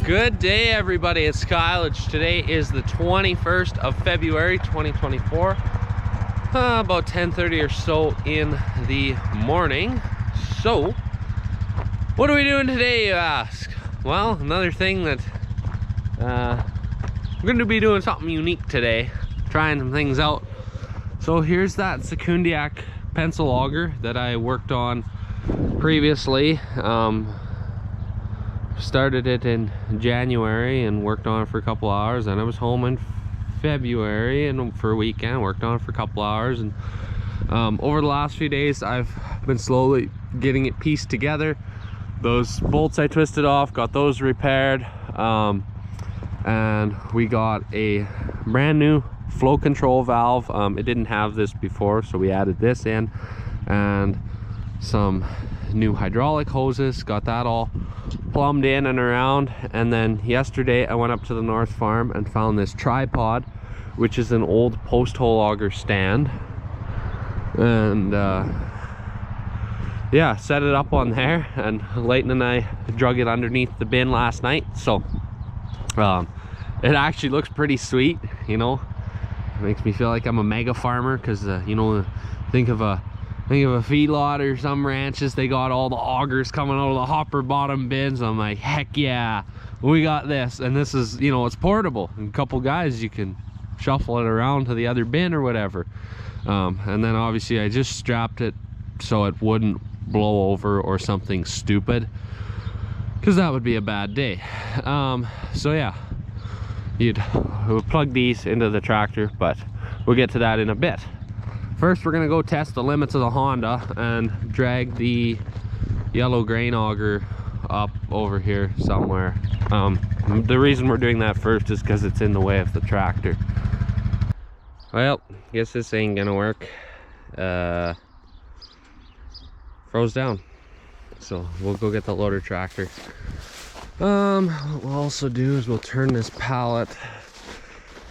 Good day, everybody. It's Kyle. Today is the 21st of February 2024, about 10:30 or so in the morning. So what are we doing today, you ask? Well, another thing that we're going to be doing something unique today, trying some things out. So here's that Secundiac pencil auger that I worked on previously. Started it in January and worked on it for a couple hours, and I was home in February and for a weekend worked on it for a couple hours, and over the last few days I've been slowly getting it pieced together. Those bolts I twisted off, got those repaired, and we got a brand new flow control valve. It didn't have this before, so we added this in, and some new hydraulic hoses, got that all plumbed in and around. And then yesterday I went up to the North Farm and found this tripod, which is an old post hole auger stand, and yeah, set it up on there, and Leighton and I drug it underneath the bin last night. So it actually looks pretty sweet, you know. It makes me feel like I'm a mega farmer, because you know, think of a feedlot or some ranches, they got all the augers coming out of the hopper bottom bins. I'm like, heck yeah, we got this. And this is, you know, it's portable. And a couple guys, you can shuffle it around to the other bin or whatever. And then obviously I just strapped it so it wouldn't blow over or something stupid, because that would be a bad day. So yeah, we'll plug these into the tractor, but we'll get to that in a bit. First, we're gonna go test the limits of the Honda and drag the yellow grain auger up over here somewhere. The reason we're doing that first is because it's in the way of the tractor. Well, guess this ain't gonna work. Froze down. So we'll go get the loader tractor. What we'll also do is we'll turn this pallet,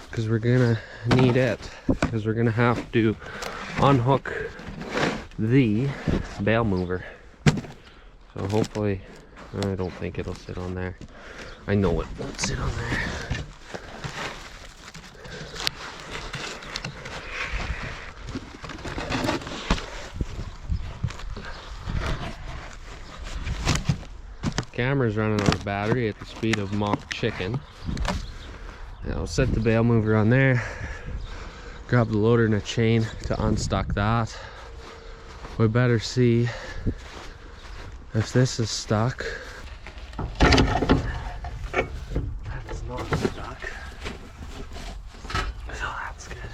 because we're gonna need it, because we're gonna have to unhook the bale mover. So hopefully, I don't think it'll sit on there. I know it won't sit on there. Camera's running out of battery at the speed of mock chicken. Yeah, I'll set the bale mover on there, grab the loader and a chain to unstuck that. We better see if this is stuck. That's not stuck, so that's good.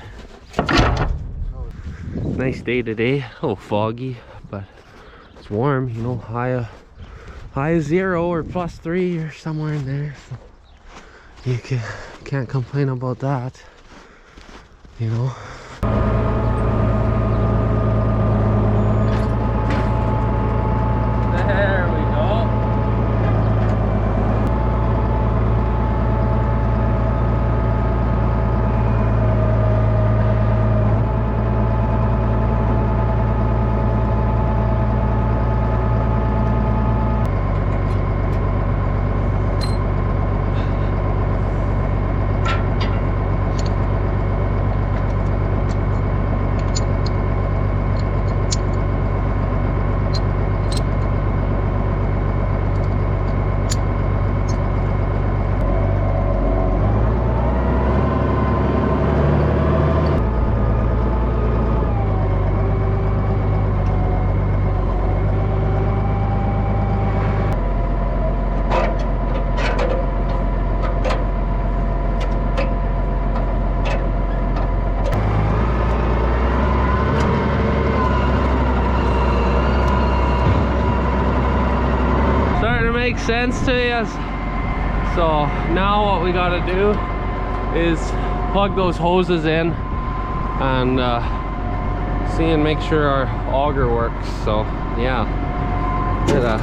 Nice day today, a little foggy, but it's warm, you know, high of 0 or +3 or somewhere in there, so you can't complain about that, you know. There we go. Makes sense to you. So now what we got to do is plug those hoses in and see and make sure our auger works. So yeah, bit of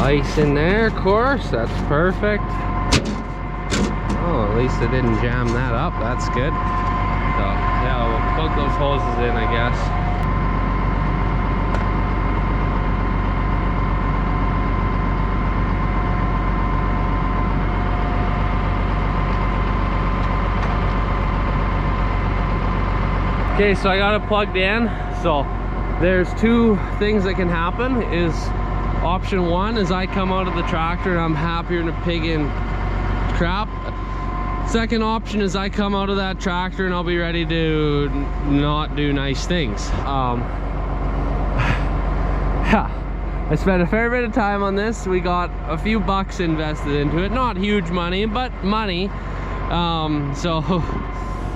ice in there, of course, that's perfect. Oh, at least it didn't jam that up, that's good. So yeah, we'll plug those hoses in, I guess. Okay, so I got it plugged in. So there's two things that can happen. Is option one is I come out of the tractor and I'm happier than a pig in crap. Second option is I come out of that tractor and I'll be ready to not do nice things. Yeah, I spent a fair bit of time on this. We got a few bucks invested into it. Not huge money, but money. So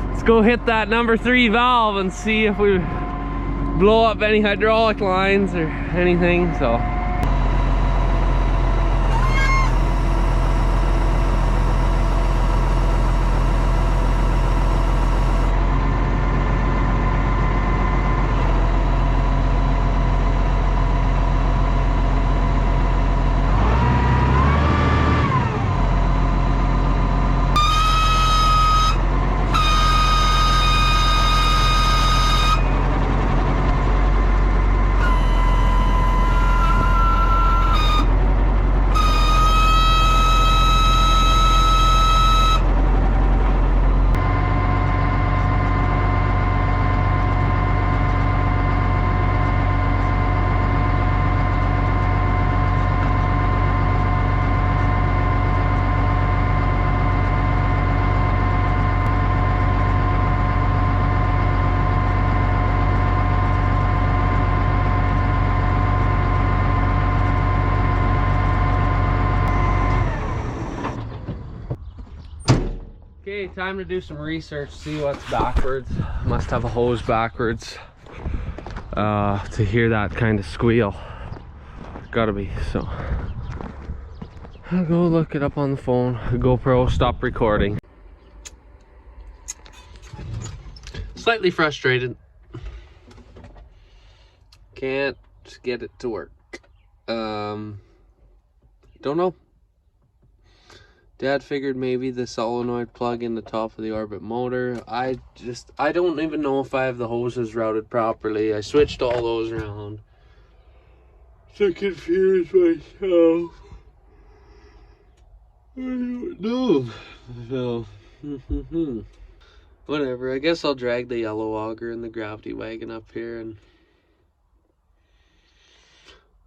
let's go hit that number 3 valve and see if we blow up any hydraulic lines or anything. So okay, time to do some research, see what's backwards. Must have a hose backwards to hear that kind of squeal. Gotta be. So I'll go look it up on the phone. GoPro, stop recording. Slightly frustrated. Can't get it to work. Don't know. Dad figured maybe the solenoid plug in the top of the orbit motor. I don't even know if I have the hoses routed properly. I switched all those around. So confused myself. I don't know. So, whatever. I guess I'll drag the yellow auger and the gravity wagon up here and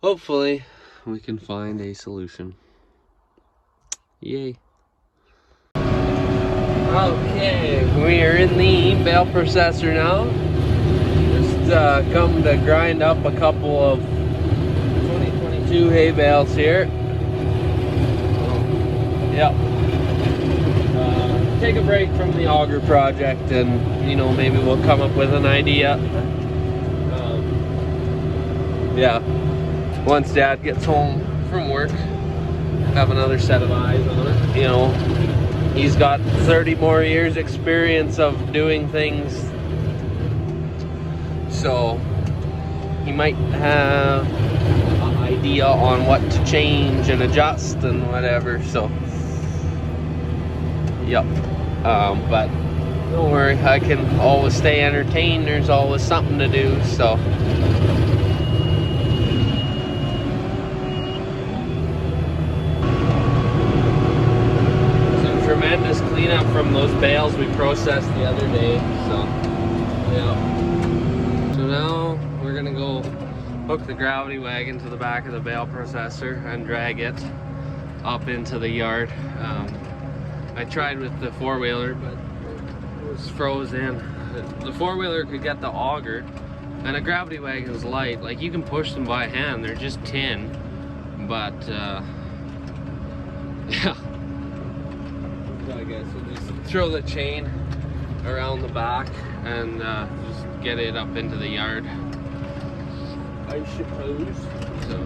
hopefully we can find a solution. Yay. Okay, we are in the bale processor now. Just come to grind up a couple of 2022 hay bales here. Yep. Take a break from the auger project and, you know, maybe we'll come up with an idea. Yeah. Once Dad gets home from work, have another set of eyes on it. You know, he's got 30 more years experience of doing things, so he might have an idea on what to change and adjust and whatever. So yep. But don't worry, I can always stay entertained. There's always something to do. So tremendous cleanup from those bales we processed the other day. So yeah. So now we're gonna go hook the gravity wagon to the back of the bale processor and drag it up into the yard. I tried with the four-wheeler, but it was frozen. The four-wheeler could get the auger, and a gravity wagon is light. Like, you can push them by hand, they're just tin. But yeah. I guess we'll just throw the chain around the back and just get it up into the yard, I suppose. So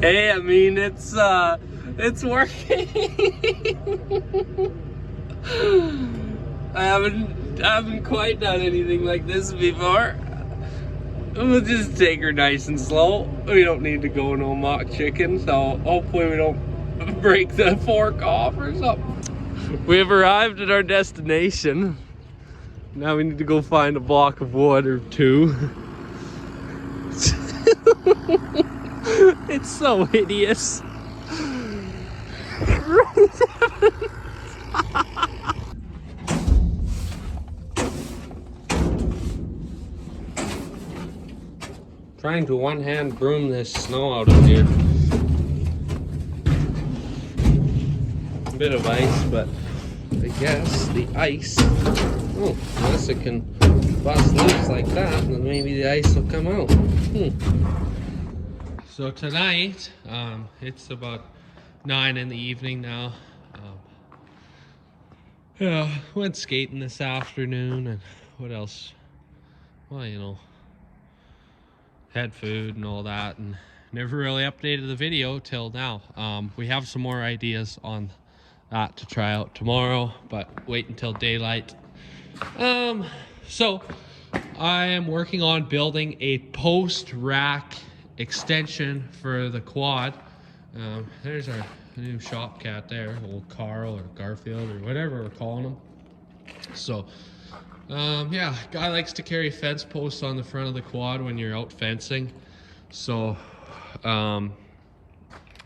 hey, I mean, it's working. I haven't quite done anything like this before. We'll just take her nice and slow. We don't need to go no mock chicken, so hopefully we don't break the fork off or something. We have arrived at our destination. Now we need to go find a block of wood or two. It's so hideous. trying to one-hand broom this snow out of here. A bit of ice, but I guess the ice, oh, unless it can bust loose like that, then maybe the ice will come out. So tonight, it's about 9 in the evening now. Yeah, went skating this afternoon, and what else? Well, you know, had food and all that, and never really updated the video till now. We have some more ideas on that to try out tomorrow, but wait until daylight. So I am working on building a post rack extension for the quad. There's our new shop cat there, old Carl or Garfield or whatever we're calling him. So yeah, guy likes to carry fence posts on the front of the quad when you're out fencing. So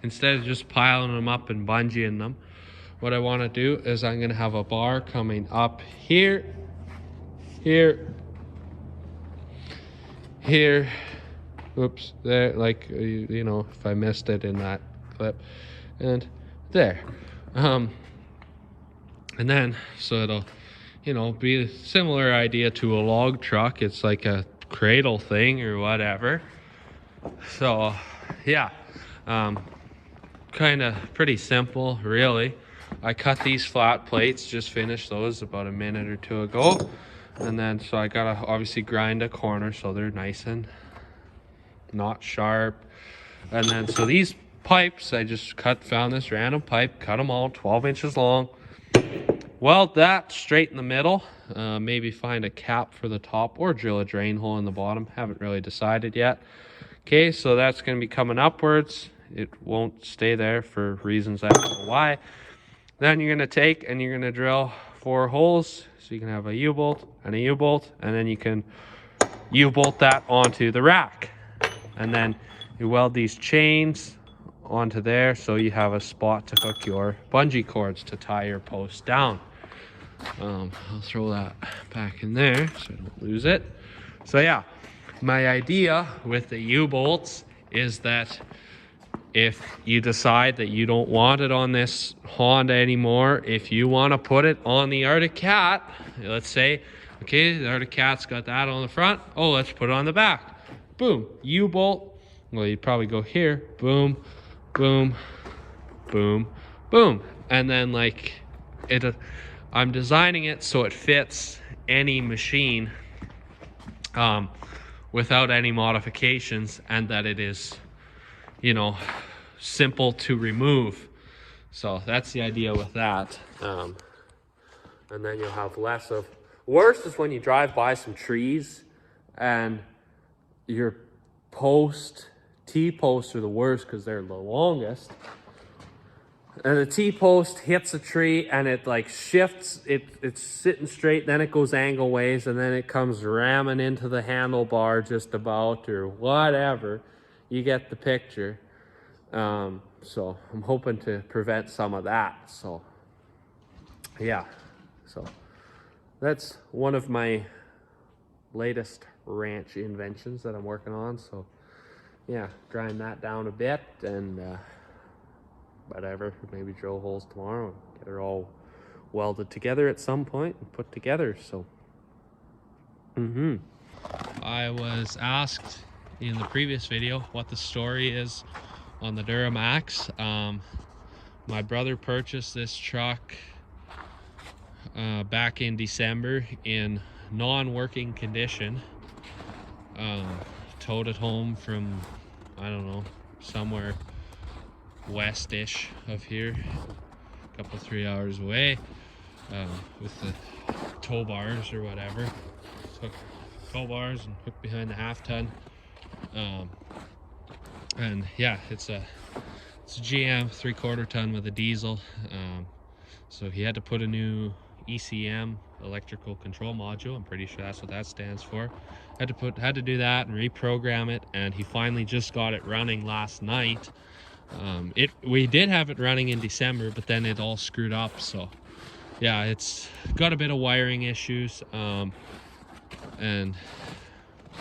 instead of just piling them up and bungeeing them, what I want to do is I'm going to have a bar coming up here, here, here, oops, there, like, you know, if I missed it in that clip, and there. And then, so it'll, you know, be a similar idea to a log truck. It's like a cradle thing or whatever. So, yeah, kind of pretty simple, really. I cut these flat plates, just finished those about a minute or two ago. And then, so I gotta obviously grind a corner so they're nice and not sharp. And then, so these pipes, I just found this random pipe, cut them all 12 inches long. Weld that straight in the middle. Maybe find a cap for the top or drill a drain hole in the bottom. Haven't really decided yet. Okay, so that's gonna be coming upwards. It won't stay there for reasons I don't know why. Then you're gonna take and you're gonna drill 4 holes. So you can have a U-bolt and a U-bolt, and then you can U-bolt that onto the rack. And then you weld these chains onto there so you have a spot to hook your bungee cords to tie your post down. I'll throw that back in there so I don't lose it. So yeah, my idea with the U-bolts is that if you decide that you don't want it on this Honda anymore, if you want to put it on the Arctic Cat, let's say, okay, the Arctic Cat's got that on the front. Oh, let's put it on the back. Boom, U-bolt. Well, you'd probably go here. Boom, boom, boom, boom. And then like, I'm designing it so it fits any machine without any modifications, and that it is, you know, simple to remove. So that's the idea with that. And then you'll have less of, worst is when you drive by some trees and your T-posts are the worst because they're the longest. And the T-post hits a tree and it like shifts, it's sitting straight, then it goes angle ways, and then it comes ramming into the handlebar just about, or whatever. You get the picture. So I'm hoping to prevent some of that. So yeah, so that's one of my latest ranch inventions that I'm working on. So yeah, grind that down a bit and whatever, maybe drill holes tomorrow and get it all welded together at some point and put together. So I was asked in the previous video what the story is on the Duramax. My brother purchased this truck back in December in non-working condition. Towed it home from, I don't know, somewhere west-ish of here, a couple 3 hours away, with the tow bars or whatever. Took tow bars and hooked behind the half-ton. And yeah, it's a GM 3/4 ton with a diesel. So he had to put a new ECM, electrical control module. I'm pretty sure that's what that stands for. Had to do that and reprogram it, and he finally just got it running last night. We did have it running in December, but then it all screwed up. So yeah, it's got a bit of wiring issues, and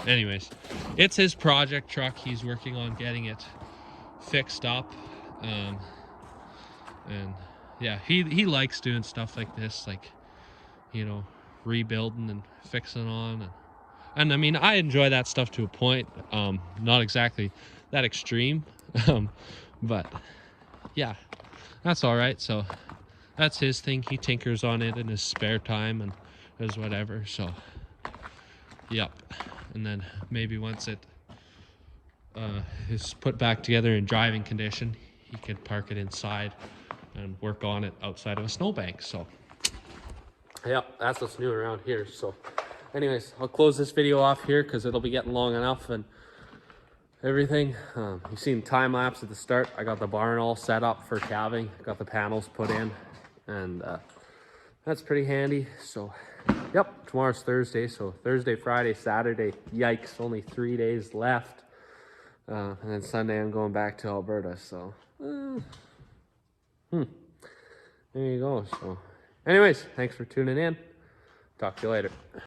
anyways, it's his project truck. He's working on getting it fixed up. And yeah, he likes doing stuff like this, like, you know, rebuilding and fixing on. And I mean, I enjoy that stuff to a point. Not exactly that extreme. But yeah, that's all right. So that's his thing. He tinkers on it in his spare time and does whatever. So yep. And then maybe once it is put back together in driving condition, he could park it inside and work on it outside of a snowbank. So yep, that's what's new around here. So anyways, I'll close this video off here because it'll be getting long enough and everything. You've seen time lapse at the start. I got the barn all set up for calving, got the panels put in, and that's pretty handy. So yep, tomorrow's Thursday, so Thursday, Friday, Saturday, yikes, only 3 days left. And then Sunday I'm going back to Alberta. So there you go. So anyways, thanks for tuning in. Talk to you later.